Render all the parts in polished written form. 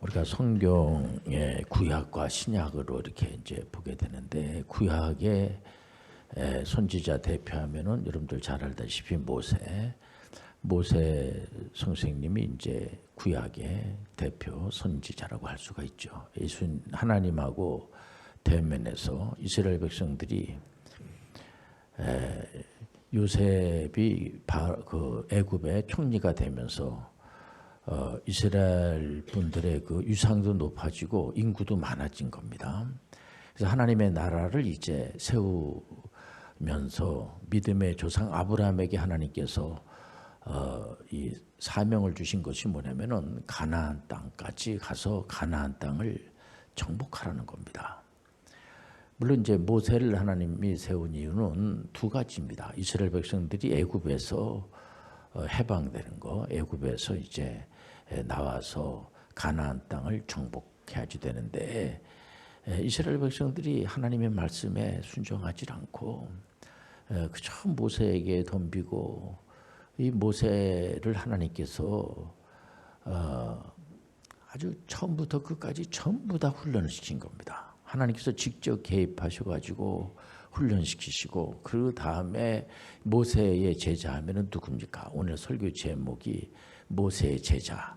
우리가 성경의 구약과 신약으로 이렇게 이제 보게 되는데 구약의 선지자 대표하면은 여러분들 잘 알다시피 모세 선생님이 이제 구약의 대표 선지자라고 할 수가 있죠. 예수님 하나님하고 대면에서 이스라엘 백성들이 요셉이 그 애굽의 총리가 되면서 이스라엘 분들의 그 위상도 높아지고 인구도 많아진 겁니다. 그래서 하나님의 나라를 이제 세우면서 믿음의 조상 아브라함에게 하나님께서 이 사명을 주신 것이 뭐냐면은 가나안 땅까지 가서 가나안 땅을 정복하라는 겁니다. 물론 이제 모세를 하나님이 세운 이유는 두 가지입니다. 이스라엘 백성들이 애굽에서 해방되는 거, 애굽에서 이제 나와서 가나안 땅을 정복해야지 되는데 이스라엘 백성들이 하나님의 말씀에 순종하지 않고 그저 모세에게 덤비고 이 모세를 하나님께서 아주 처음부터 끝까지 전부 다 훈련을 시킨 겁니다. 하나님께서 직접 개입하셔가지고 훈련시키시고 그 다음에 모세의 제자하면은 누굽니까? 오늘 설교 제목이 모세의 제자인데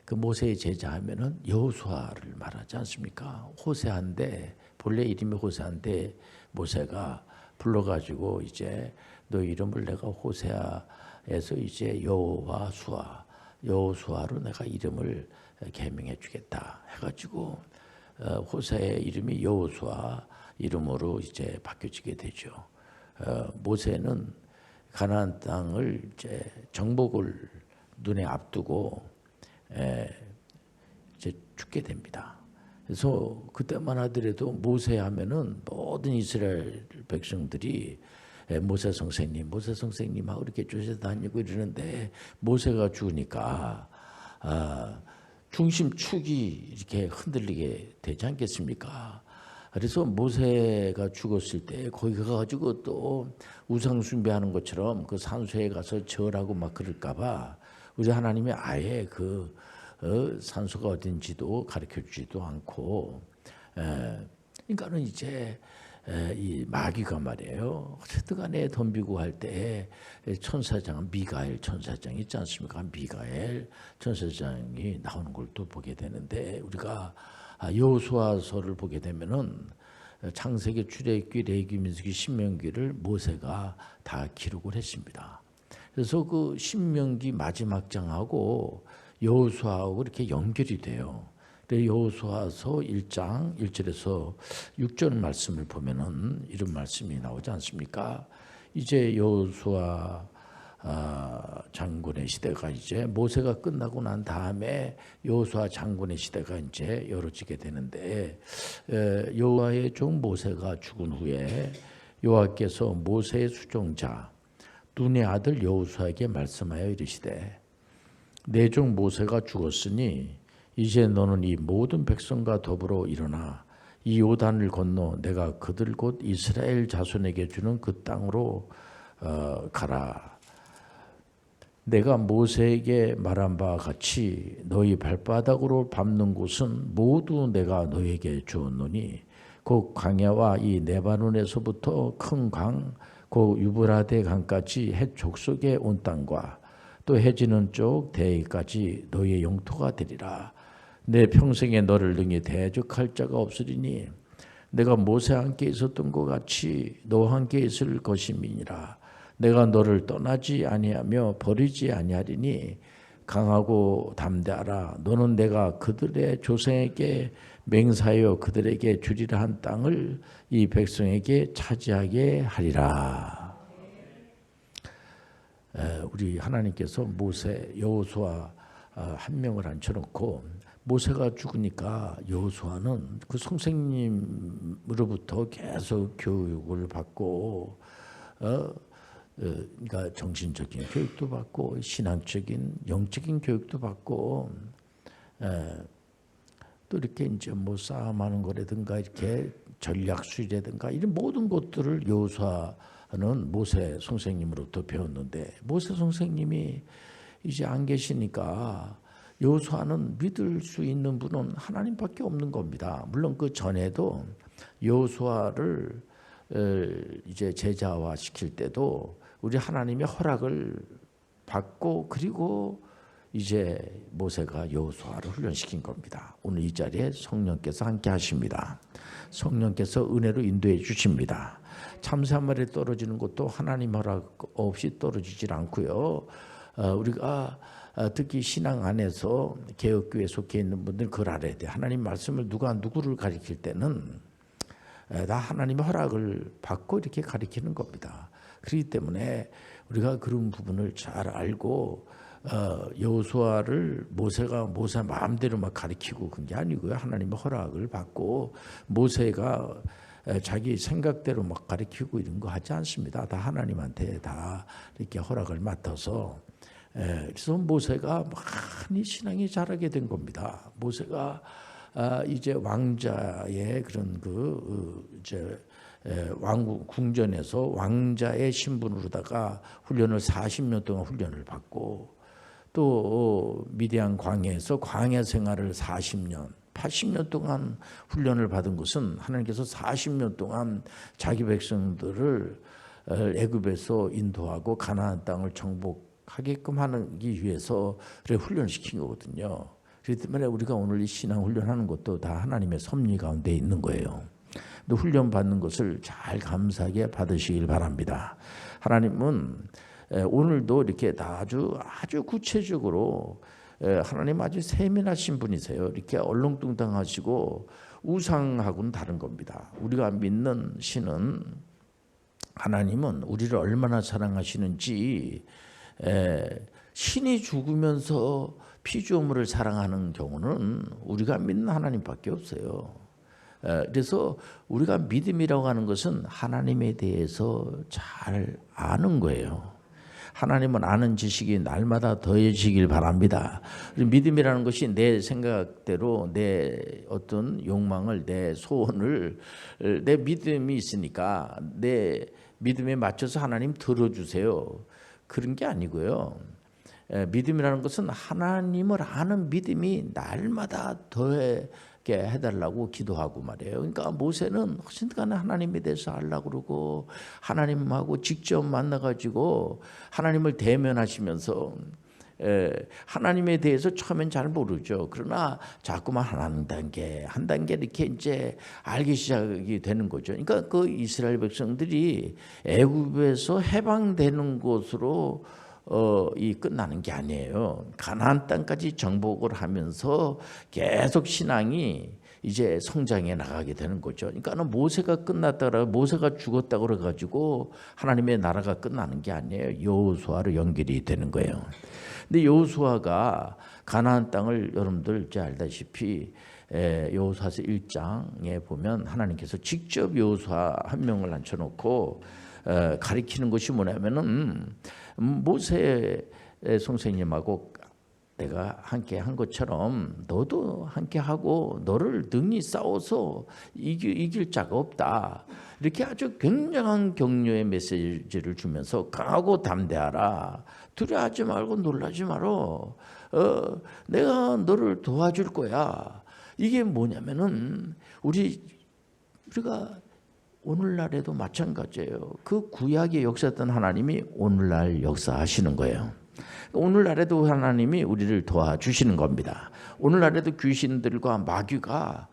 그 모세의 제자하면은 여호수아를 말하지 않습니까? 호세아인데 본래 이름이 호세아인데 모세가 불러가지고 이제 너 이름을 내가 호세아에서 이제 여호수아로 내가 이름을 개명해 주겠다 해가지고 호세의 이름이 여호수아 이름으로 이제 바뀌어지게 되죠. 모세는 가나안 땅을 이제 정복을 눈에 앞두고 이제 죽게 됩니다. 그래서 그때만 하더라도 모세 하면은 모든 이스라엘 백성들이 모세 선생님하고 이렇게 쫓아다니고 이러는데 모세가 죽으니까 중심축이 이렇게 흔들리게 되지 않겠습니까? 그래서 모세가 죽었을 때 거기 가가지고 또 우상 숭배하는 것처럼 그 산소에 가서 절하고 막 그럴까봐 우리 하나님이 아예 그 산소가 어딘지도 가르쳐주지도 않고 그러니까는 이제 이 마귀가 말이에요. 어쨌든 간에 덤비고 할 때 천사장 미가엘 천사장이 있지 않습니까? 미가엘 천사장이 나오는 걸 또 보게 되는데 우리가 여호수아서를 보게 되면은 창세기, 출애굽기, 레위기, 민수기, 신명기를 모세가 다 기록을 했습니다. 그래서 그 신명기 마지막 장하고 여호수아하고 이렇게 연결이 돼요. 여호수아서 1장 1절에서 6절 말씀을 보면은 이런 말씀이 나오지 않습니까? 이제 여호수아 장군의 시대가 이제 모세가 끝나고 난 다음에 여호수아 장군의 시대가 이제 열어지게 되는데 여호와의 종 모세가 죽은 후에 여호와께서 모세의 수종자 눈의 아들 여호수아에게 말씀하여 이르시되 내 종 모세가 죽었으니 이제 너는 이 모든 백성과 더불어 일어나 이 요단을 건너 내가 그들 곧 이스라엘 자손에게 주는 그 땅으로 가라. 내가 모세에게 말한 바와 같이 너희 발바닥으로 밟는 곳은 모두 내가 너희에게 주었노니 곧 광야와 이 레바논에서부터 큰 강, 곧 유브라데 강까지 헷 족속에 온 땅과 또 해지는 쪽 대해까지 너희의 영토가 되리라. 내 평생에 너를 능히 대적할 자가 없으리니 내가 모세와 함께 있었던 것 같이 너와 함께 있을 것임이니라. 내가 너를 떠나지 아니하며 버리지 아니하리니 강하고 담대하라. 너는 내가 그들의 조상에게 맹세하여 그들에게 주리라 한 땅을 이 백성에게 차지하게 하리라. 우리 하나님께서 모세, 여호수아 한 명을 앉혀놓고 모세가 죽으니까 여호수아는 그 선생님으로부터 계속 교육을 받고 그러니까 정신적인 교육도 받고 신앙적인 영적인 교육도 받고 또 이렇게 이제 뭐 싸움하는 거라든가 이렇게 전략수리라든가 이런 모든 것들을 여호수아는 모세 선생님으로부터 배웠는데 모세 선생님이 이제 안 계시니까 여호수아는 믿을 수 있는 분은 하나님밖에 없는 겁니다. 물론 그 전에도 여호수아를 이제 제자화 시킬 때도 우리 하나님의 허락을 받고 그리고 이제 모세가 여호수아를 훈련시킨 겁니다. 오늘 이 자리에 성령께서 함께 하십니다. 성령께서 은혜로 인도해 주십니다. 참새 한 마리 떨어지는 것도 하나님 허락 없이 떨어지질 않고요. 우리가 특히 신앙 안에서 개혁교회에 속해 있는 분들 그걸 알아야 돼. 하나님 말씀을 누가 누구를 가리킬 때는 다 하나님의 허락을 받고 이렇게 가리키는 겁니다. 그렇기 때문에 우리가 그런 부분을 잘 알고 여호수아를 모세가 모세 마음대로 막 가리키고 그런 게 아니고요. 하나님의 허락을 받고 모세가 자기 생각대로 막 가리키고 이런 거 하지 않습니다. 다 하나님한테 다 이렇게 허락을 맡아서 그래서 모세가 많이 신앙이 자라게 된 겁니다. 모세가 이제 왕자의 그런 이제 왕국 궁전에서 왕자의 신분으로다가 훈련을 40년 동안 훈련을 받고 또 미디안 광야에서 광야 생활을 40년 80년 동안 훈련을 받은 것은 하나님께서 40년 동안 자기 백성들을 애굽에서 인도하고 가나안 땅을 정복하게끔 하기 위해서 훈련을 시킨 거거든요. 그렇기 때문에 우리가 오늘 이 신앙 훈련하는 것도 다 하나님의 섭리 가운데 있는 거예요. 근데 훈련 받는 것을 잘 감사하게 받으시길 바랍니다. 하나님은 오늘도 이렇게 아주 구체적으로 하나님 아주 세밀하신 분이세요. 이렇게 얼렁뚱땅하시고 우상하고는 다른 겁니다. 우리가 믿는 신은 하나님은 우리를 얼마나 사랑하시는지 신이 죽으면서 피조물을 사랑하는 경우는 우리가 믿는 하나님밖에 없어요. 그래서 우리가 믿음이라고 하는 것은 하나님에 대해서 잘 아는 거예요. 하나님은 아는 지식이 날마다 더해지길 바랍니다. 믿음이라는 것이 내 생각대로 내 어떤 욕망을 내 소원을 내 믿음이 있으니까 내 믿음에 맞춰서 하나님 들어주세요. 그런 게 아니고요. 믿음이라는 것은 하나님을 아는 믿음이 날마다 더하게 해달라고 기도하고 말이에요. 그러니까 모세는 어쨌든 하나님에 대해서 알라고 그러고 하나님하고 직접 만나가지고 하나님을 대면하시면서 하나님에 대해서 처음엔 잘 모르죠. 그러나 자꾸만 한 단계 이렇게 이제 알기 시작이 되는 거죠. 그러니까 그 이스라엘 백성들이 애굽에서 해방되는 곳으로 이 끝나는 게 아니에요. 가나안 땅까지 정복을 하면서 계속 신앙이 이제 성장해 나가게 되는 거죠. 그러니까 모세가 끝났다가 모세가 죽었다 그래가지고 하나님의 나라가 끝나는 게 아니에요. 여호수아로 연결이 되는 거예요. 근데 여호수아가 가나안 땅을 여러분들 이제 알다시피 여호수아서 1장에 보면 하나님께서 직접 여호수아 한 명을 앉혀놓고 가리키는 것이 뭐냐면은 모세 선생님하고 내가 함께 한 것처럼 너도 함께 하고 너를 능히 싸워서 이길 자가 없다. 이렇게 아주 굉장한 격려의 메시지를 주면서 강하고 담대하라. 두려워하지 말고 놀라지 말어. 내가 너를 도와줄 거야. 이게 뭐냐면은 우리가 오늘날에도 마찬가지예요. 그 구약의 역사했던 하나님이 오늘날 역사하시는 거예요. 오늘날에도 하나님이 우리를 도와주시는 겁니다. 오늘날에도 귀신들과 마귀가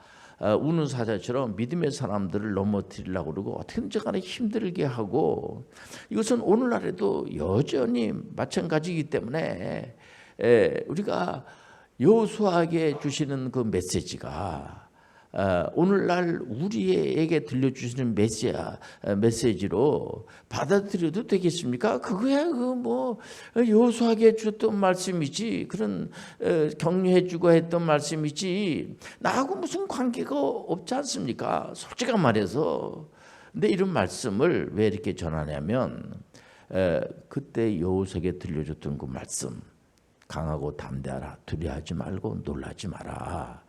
우는 사자처럼 믿음의 사람들을 넘어뜨리려고 그러고 어떻게든지 간에 힘들게 하고 이것은 오늘날에도 여전히 마찬가지이기 때문에 우리가 여호수아에게 주시는 그 메시지가 오늘날 우리에게 들려주시는 메시지로 받아들여도 되겠습니까? 그거야 여호수아에게 줬던 말씀이지 그런 격려해주고 했던 말씀이지 나하고 무슨 관계가 없지 않습니까? 솔직한 말해서. 근데 이런 말씀을 왜 이렇게 전하냐면 그때 여호수아에게 들려줬던 그 말씀 강하고 담대하라 두려워하지 말고 놀라지 마라.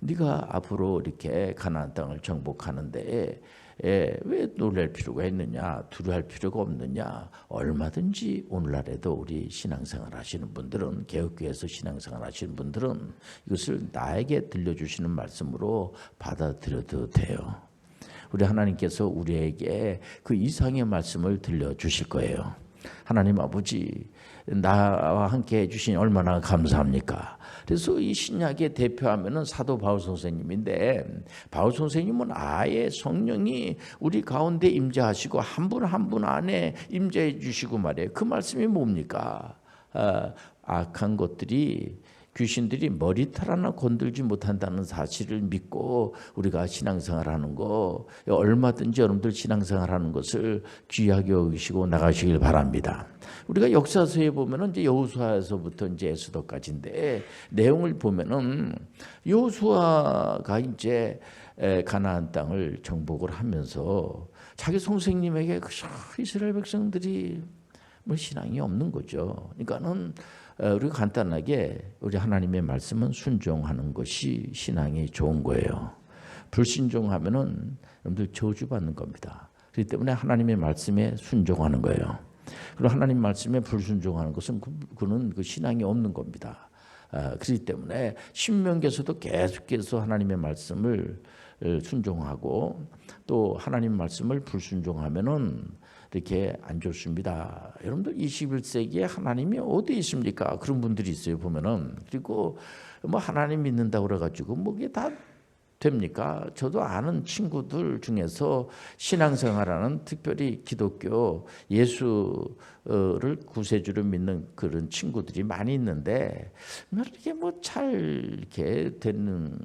네가 앞으로 이렇게 가나안 땅을 정복하는 데에 왜 놀랄 필요가 있느냐, 두려워할 필요가 없느냐. 얼마든지 오늘날에도 우리 신앙생활 하시는 분들은, 개혁교회에서 신앙생활 하시는 분들은 이것을 나에게 들려주시는 말씀으로 받아들여도 돼요. 우리 하나님께서 우리에게 그 이상의 말씀을 들려주실 거예요. 하나님 아버지, 나와 함께 해주시니 얼마나 감사합니까? 그래서 이 신약의 대표하면은 사도 바울 선생님인데, 바울 선생님은 아예 성령이 우리 가운데 임재하시고 한 분 한 분 안에 임재해 주시고 말이에요. 그 말씀이 뭡니까? 악한 것들이, 귀신들이 머리털 하나 건들지 못한다는 사실을 믿고 우리가 신앙생활하는 거, 얼마든지 여러분들 신앙생활하는 것을 귀하게 여기시고 나가시길 바랍니다. 우리가 역사서에 보면은 이제 여호수아에서부터 이제 에스더까지인데, 내용을 보면은 여호수아가 이제 가나안 땅을 정복을 하면서 자기 선생님에게 이스라엘 백성들이 뭐 신앙이 없는 거죠. 그러니까는 우리가 간단하게 우리 하나님의 말씀은 순종하는 것이 신앙이 좋은 거예요. 불순종하면은 여러분들 저주받는 겁니다. 그렇기 때문에 하나님의 말씀에 순종하는 거예요. 그리고 하나님 말씀에 불순종하는 것은 그는 그 신앙이 없는 겁니다. 그렇기 때문에 신명기에서도 계속해서 하나님의 말씀을 순종하고 또 하나님 말씀을 불순종하면은 이렇게 안 좋습니다. 여러분들 21세기에 하나님이 어디 있습니까? 그런 분들이 있어요, 보면은. 그리고 뭐 하나님 믿는다고 그래가지고 뭐 그게 다 됩니까? 저도 아는 친구들 중에서 신앙생활하는, 특별히 기독교 예수를 구세주로 믿는 그런 친구들이 많이 있는데, 이렇게 뭐 잘 이렇게 되는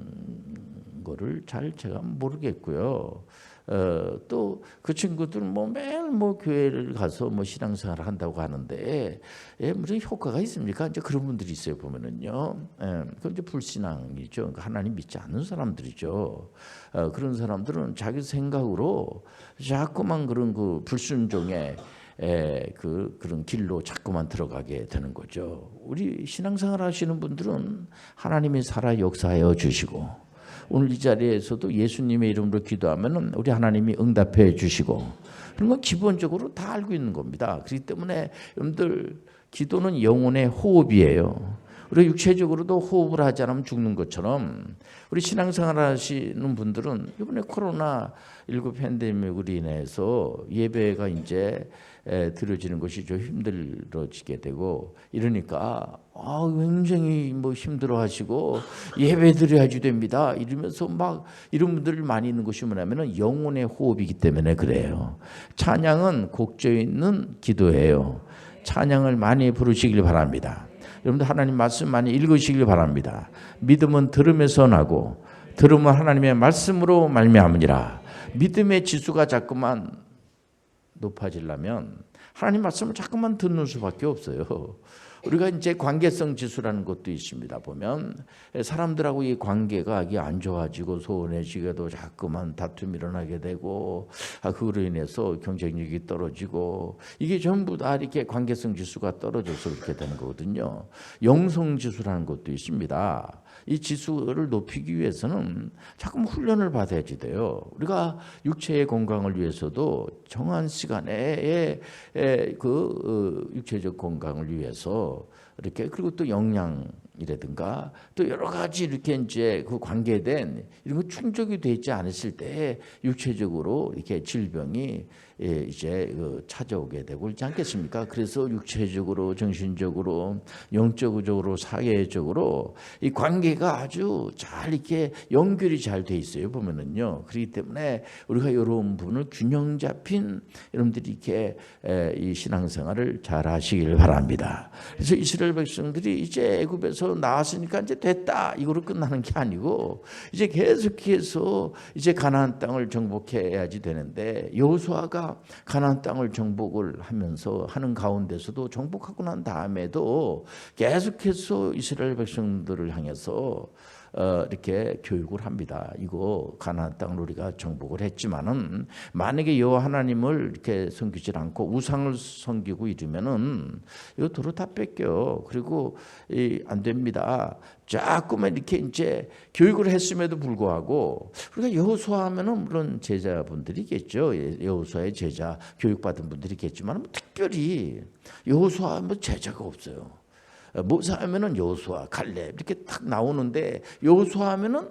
거를 잘 제가 모르겠고요. 또 그 친구들은 뭐 매일 뭐 교회를 가서 뭐 신앙생활을 한다고 하는데, 무슨 효과가 있습니까? 이제 그런 분들이 있어요, 보면은요. 그건 이제 불신앙이죠. 그러니까 하나님 믿지 않는 사람들이죠. 그런 사람들은 자기 생각으로 자꾸만 그런 그 불순종의 그런 길로 자꾸만 들어가게 되는 거죠. 우리 신앙생활 하시는 분들은 하나님이 살아 역사하여 주시고, 오늘 이 자리에서도 예수님의 이름으로 기도하면 우리 하나님이 응답해 주시고, 그런 건 기본적으로 다 알고 있는 겁니다. 그렇기 때문에 여러분들, 기도는 영혼의 호흡이에요. 우리 육체적으로도 호흡을 하지 않으면 죽는 것처럼, 우리 신앙생활 하시는 분들은 이번에 코로나19 팬데믹으로 인해서 예배가 이제 드려지는 것이 좀 힘들어지게 되고 이러니까 굉장히 뭐 힘들어하시고 예배 드려야지 됩니다 이러면서 막 이런 분들 많이 있는 것이 뭐냐면은 영혼의 호흡이기 때문에 그래요. 찬양은 곡조 있는 기도예요. 찬양을 많이 부르시길 바랍니다. 여러분들 하나님 말씀 많이 읽으시길 바랍니다. 믿음은 들음에서 나고 들음은 하나님의 말씀으로 말미암으니라. 믿음의 지수가 자꾸만 높아지려면 하나님 말씀을 자꾸만 듣는 수밖에 없어요. 우리가 이제 관계성 지수라는 것도 있습니다. 보면 사람들하고 이 관계가 이게 안 좋아지고 소원해지게도 자꾸만 다툼이 일어나게 되고, 그로 인해서 경쟁력이 떨어지고, 이게 전부 다 이렇게 관계성 지수가 떨어져서 그렇게 되는 거거든요. 영성 지수라는 것도 있습니다. 이 지수를 높이기 위해서는 자꾸 훈련을 받아야지 돼요. 우리가 육체의 건강을 위해서도 정한 시간에 그 육체적 건강을 위해서 이렇게, 그리고 또 영양이라든가 또 여러 가지 이렇게 이제 그 관계된 이런 거 충족이 되지 않았을 때 육체적으로 이렇게 질병이 이제 찾아오게 되고 있지 않겠습니까? 그래서 육체적으로, 정신적으로, 영적으로, 사회적으로 이 관계가 아주 잘 이렇게 연결이 잘 돼 있어요, 보면은요. 그렇기 때문에 우리가 이런 부분을 균형 잡힌 여러분들이 이렇게 이 신앙생활을 잘 하시길 바랍니다. 그래서 이스라엘 백성들이 이제 애굽에서 나왔으니까 이제 됐다, 이거로 끝나는 게 아니고 이제 계속해서 이제 가나안 땅을 정복해야지 되는데, 여호수아가 가나안 땅을 정복을 하면서 하는 가운데서도, 정복하고 난 다음에도 계속해서 이스라엘 백성들을 향해서 이렇게 교육을 합니다. 이거 가나안 땅을 우리가 정복을 했지만은 만약에 여호와 하나님을 이렇게 섬기지 않고 우상을 섬기고 이러면은 이거 도로 다 뺏겨. 그리고 안 됩니다. 자꾸만 이렇게 이제 교육을 했음에도 불구하고 우리가 여호수아 하면은 물론 제자분들이겠죠. 여호수아의 제자 교육받은 분들이겠지만 특별히 여호수아 뭐 제자가 없어요. 모세 하면은 여호수아, 갈렙 이렇게 딱 나오는데 여호수아 하면은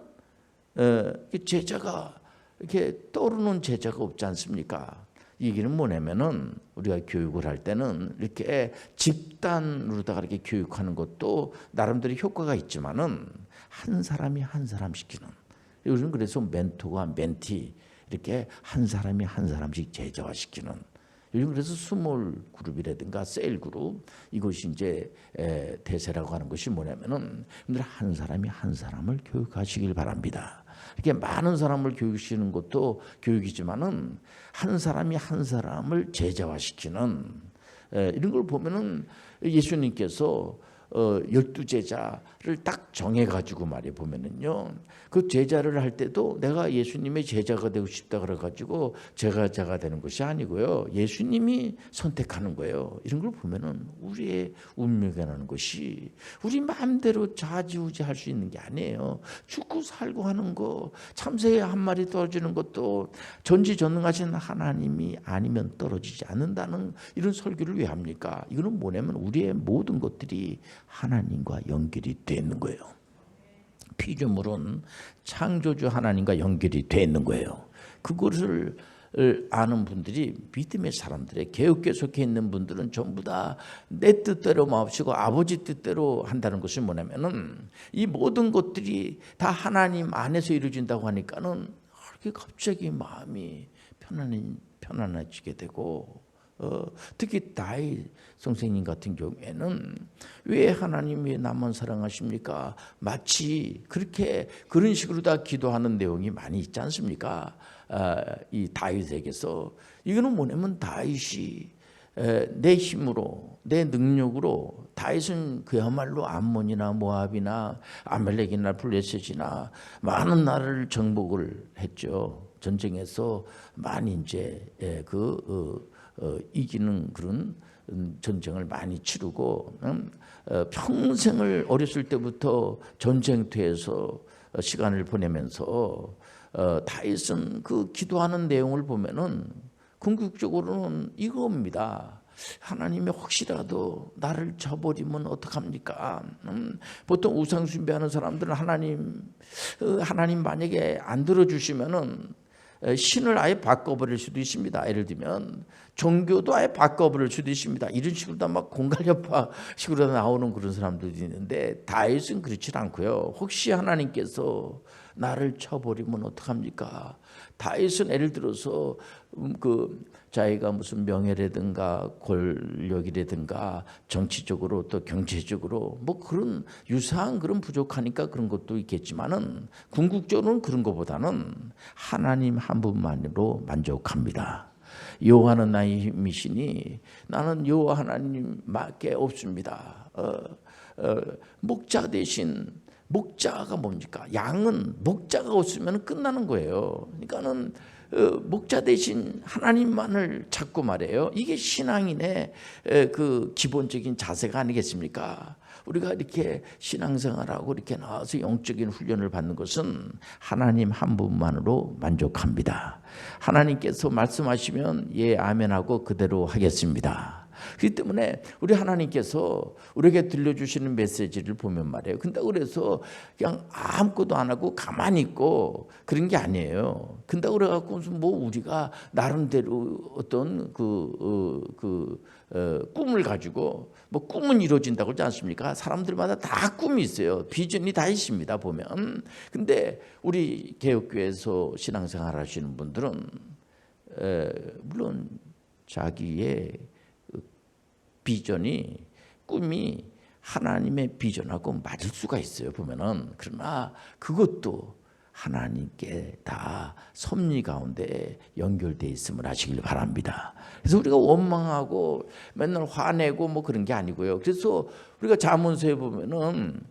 제자가 이렇게 떠오르는 제자가 없지 않습니까? 얘기는 뭐냐면은 우리가 교육을 할 때는 이렇게 집단으로다가 이렇게 교육하는 것도 나름대로 효과가 있지만은 한 사람이 한 사람 시키는. 우리는 그래서 멘토가 멘티 이렇게 한 사람이 한 사람씩 제자화시키는. 요즘 그래서 스몰 그룹이라든가 셀 그룹 이것이 이제 대세라고 하는 것이 뭐냐면은 여러분들 한 사람이 한 사람을 교육하시길 바랍니다. 이렇게 많은 사람을 교육시키는 것도 교육이지만은 한 사람이 한 사람을 제자화시키는 이런 걸 보면은 예수님께서 12제자를 딱 정해가지고 말해 보면은요. 그 제자를 할 때도 내가 예수님의 제자가 되고 싶다 그래가지고 제자가 되는 것이 아니고요. 예수님이 선택하는 거예요. 이런 걸 보면은 우리의 운명이라는 것이 우리 마음대로 좌지우지할 수 있는 게 아니에요. 죽고 살고 하는 거, 참새 한 마리 떨어지는 것도 전지전능하신 하나님이 아니면 떨어지지 않는다는 이런 설교를 왜 합니까? 이거는 뭐냐면 우리의 모든 것들이 하나님과 연결이 되어 있는 거예요. 피조물은 창조주 하나님과 연결이 되어 있는 거예요. 그것을 아는 분들이 믿음의 사람들의 개혁교에 속해 있는 분들은 전부 다 내 뜻대로 마옵시고 아버지 뜻대로 한다는 것이 뭐냐면은 이 모든 것들이 다 하나님 안에서 이루어진다고 하니까는 이렇게 갑자기 마음이 편안해지게 되고 특히 다윗 선생님 같은 경우에는 왜 하나님이 나만 사랑하십니까? 마치 그런 식으로 다 기도하는 내용이 많이 있지 않습니까? 이 다윗에게서 이거는 뭐냐면 다윗이 내 힘으로 내 능력으로 다윗은 그야말로 암몬이나 모압이나 아멜렉이나 블레셋이나 많은 나라를 정복을 했죠. 전쟁에서 많이 이제 이기는 그런 전쟁을 많이 치르고 평생을 어렸을 때부터 전쟁터에서 시간을 보내면서 다윗은 그 기도하는 내용을 보면은 궁극적으로는 이겁니다. 하나님이 혹시라도 나를 저버리면 어떡합니까? 보통 우상 숭배하는 사람들은 하나님 만약에 안 들어주시면은 신을 아예 바꿔버릴 수도 있습니다. 예를 들면 종교도 아예 바꿔버릴 수도 있습니다. 이런 식으로 다 막 공갈여파 식으로 나오는 그런 사람들이 있는데 다윗은 그렇지 않고요. 혹시 하나님께서 나를 쳐버리면 어떡합니까? 다윗은 예를 들어서 자기가 무슨 명예라든가 권력이라든가 정치적으로 또 경제적으로 뭐 그런 유사한 그런 부족하니까 그런 것도 있겠지만은 궁극적으로는 그런 것보다는 하나님 한 분만으로 만족합니다. 여호와는 나의 힘이시니 나는 여호와 하나님밖에 없습니다. 목자 대신 목자가 뭡니까? 양은 목자가 없으면 끝나는 거예요. 그러니까는 목자 대신 하나님만을 찾고 말해요. 이게 신앙인의 그 기본적인 자세가 아니겠습니까? 우리가 이렇게 신앙생활하고 이렇게 나와서 영적인 훈련을 받는 것은 하나님 한 분만으로 만족합니다. 하나님께서 말씀하시면 예 아멘하고 그대로 하겠습니다. 그렇기 때문에 우리 하나님께서 우리에게 들려주시는 메시지를 보면 말이에요. 근데 그래서 그냥 아무것도 안 하고 가만히 있고 그런 게 아니에요. 근데 그래갖고 무슨 뭐 우리가 나름대로 어떤 꿈을 가지고 뭐 꿈은 이루어진다고 그러지 않습니까? 사람들마다 다 꿈이 있어요. 비전이 다 있습니다. 보면. 근데 우리 개혁교회에서 신앙생활 하시는 분들은 물론 자기의 비전이 꿈이 하나님의 비전하고 맞을 수가 있어요. 보면은 그러나 그것도 하나님께 다 섭리 가운데 연결되어 있음을 아시길 바랍니다. 그래서 우리가 원망하고 맨날 화내고 뭐 그런 게 아니고요. 그래서 우리가 잠언서에 보면은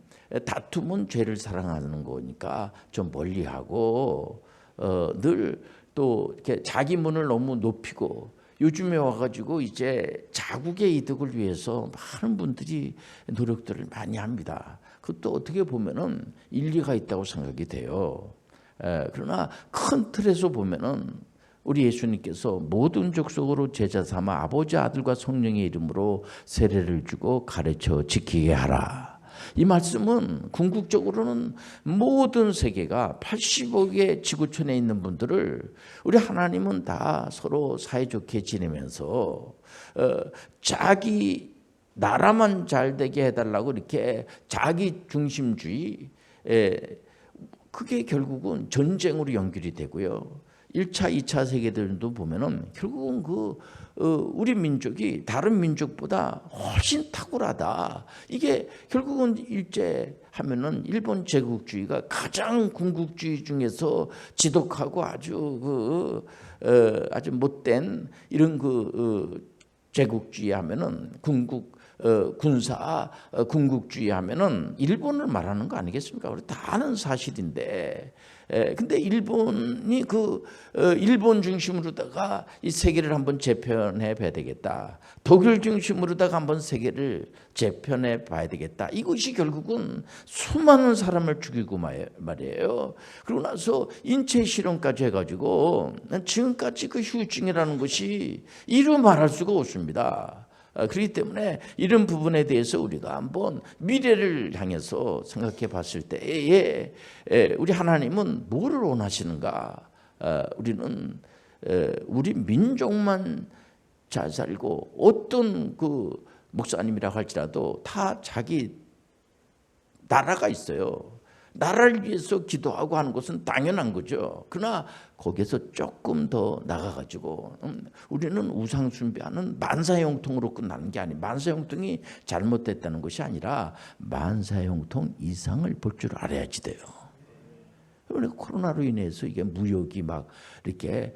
다툼은 죄를 사랑하는 거니까 좀 멀리하고 늘 또 이렇게 자기 문을 너무 높이고 요즘에 와가지고 이제 자국의 이득을 위해서 많은 분들이 노력들을 많이 합니다. 그것도 어떻게 보면은 일리가 있다고 생각이 돼요. 그러나 큰 틀에서 보면은 우리 예수님께서 모든 족속으로 제자 삼아 아버지 아들과 성령의 이름으로 세례를 주고 가르쳐 지키게 하라. 이 말씀은 궁극적으로는 모든 세계가 80억의 지구촌에 있는 분들을 우리 하나님은 다 서로 사이좋게 지내면서 자기 나라만 잘 되게 해달라고 이렇게 자기 중심주의, 그게 결국은 전쟁으로 연결이 되고요. 1차, 2차 세계대전도 보면은 결국은 우리 민족이 다른 민족보다 훨씬 탁월하다. 이게 결국은 일제하면은 일본 제국주의가 가장 군국주의 중에서 지독하고 아주 아주 못된 이런 제국주의 하면은 군국주의 하면은 일본을 말하는 거 아니겠습니까? 우리 다 아는 사실인데. 근데 일본이 일본 중심으로다가 이 세계를 한번 재편해 봐야 되겠다. 독일 중심으로다가 한번 세계를 재편해 봐야 되겠다. 이것이 결국은 수많은 사람을 죽이고 말이에요. 그러고 나서 인체 실험까지 해가지고 지금까지 그 후유증이라는 것이 이루 말할 수가 없습니다. 그렇기 때문에 이런 부분에 대해서 우리가 한번 미래를 향해서 생각해 봤을 때에 우리 하나님은 뭐를 원하시는가? 우리는 우리 민족만 잘 살고 어떤 목사님이라 할지라도 다 자기 나라가 있어요. 나라를 위해서 기도하고 하는 것은 당연한 거죠. 그러나 거기에서 조금 더 나가가지고 우리는 우상 숭배하는 만사형통으로 끝나는 게 아니에요. 만사형통이 잘못됐다는 것이 아니라 만사형통 이상을 볼 줄 알아야지 돼요. 그러니까 코로나로 인해서 이게 무역이 막 이렇게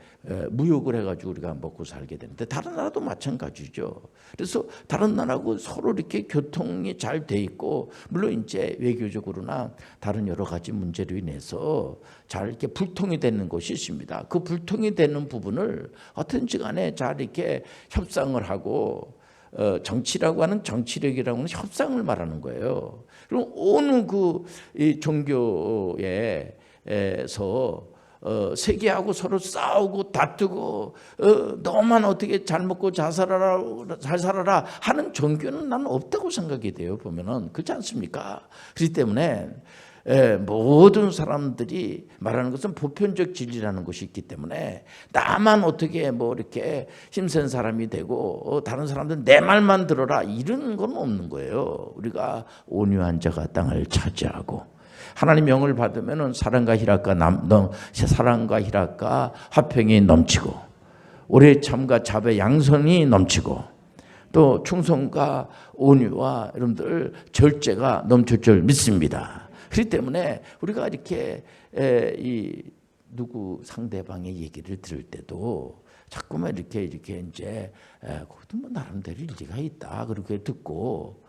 무역을 해가지고 우리가 먹고 살게 되는데 다른 나라도 마찬가지죠. 그래서 다른 나라하고 서로 이렇게 교통이 잘 돼 있고 물론 이제 외교적으로나 다른 여러 가지 문제로 인해서 잘 이렇게 불통이 되는 것이 있습니다. 그 불통이 되는 부분을 어떤지 간에 잘 이렇게 협상을 하고 정치라고 하는 정치력이라고 하는 협상을 말하는 거예요. 그럼 어느 이 종교에 에서 세계하고 서로 싸우고 다투고 너만 어떻게 잘 먹고 잘 살아라 하는 종교는 나는 없다고 생각이 돼요. 보면은 그렇지 않습니까? 그렇기 때문에 모든 사람들이 말하는 것은 보편적 진리라는 것이 있기 때문에 나만 어떻게 이렇게 힘센 사람이 되고 다른 사람들은 내 말만 들어라 이런 건 없는 거예요. 우리가 온유한 자가 땅을 차지하고 하나님 명을 받으면은 사랑과 희락과 화평이 넘치고 오래 참과 자배 양선이 넘치고 또 충성과 온유와 여러분들 절제가 넘칠 줄 믿습니다. 그렇기 때문에 우리가 이렇게 누구 상대방의 얘기를 들을 때도 자꾸만 이렇게 이제 그것도 나름대로 일리가 있다 그렇게 듣고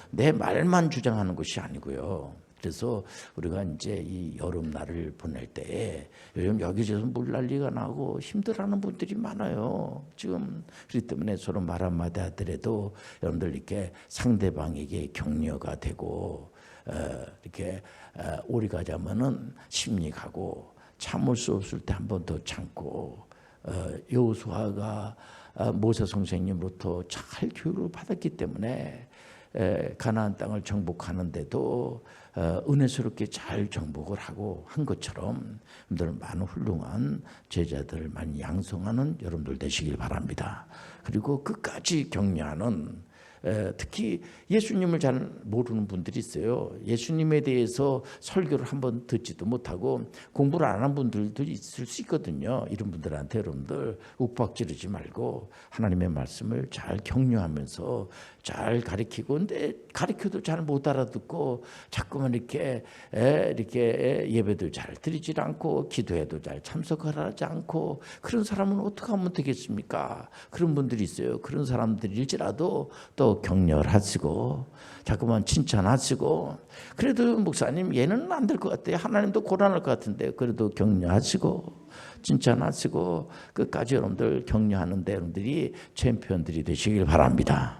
내 말만 주장하는 것이 아니고요. 그래서 우리가 이제 이 여름날을 보낼 때에 요즘 여기저기서 물난리가 나고 힘들어하는 분들이 많아요. 지금 그렇기 때문에 서로 말 한마디 하더라도 여러분들 이렇게 상대방에게 격려가 되고 이렇게 오리 가자면은 심리가고 참을 수 없을 때 한 번 더 참고 여호수아가 모세 선생님으로부터 잘 교육을 받았기 때문에 가나안 땅을 정복하는데도 은혜스럽게 잘 정복을 하고 한 것처럼 여러분들 많은 훌륭한 제자들 많이 양성하는 여러분들 되시길 바랍니다. 그리고 끝까지 격려하는 특히 예수님을 잘 모르는 분들이 있어요. 예수님에 대해서 설교를 한번 듣지도 못하고 공부를 안 한 분들도 있을 수 있거든요. 이런 분들한테 여러분들 욱박지르지 말고 하나님의 말씀을 잘 격려하면서 잘 가르치고 근데 가르쳐도 잘 못 알아듣고 자꾸만 이렇게 예배도 잘 드리지 않고 기도해도 잘 참석하지 않고 그런 사람은 어떻게 하면 되겠습니까? 그런 분들이 있어요. 그런 사람들일지라도 또 또 격려하시고 자꾸만 칭찬하시고 그래도 목사님 얘는 안 될 것 같아요. 하나님도 고난할 것 같은데 그래도 격려하시고 칭찬하시고 끝까지 여러분들 격려하는데 여러분들이 챔피언들이 되시길 바랍니다.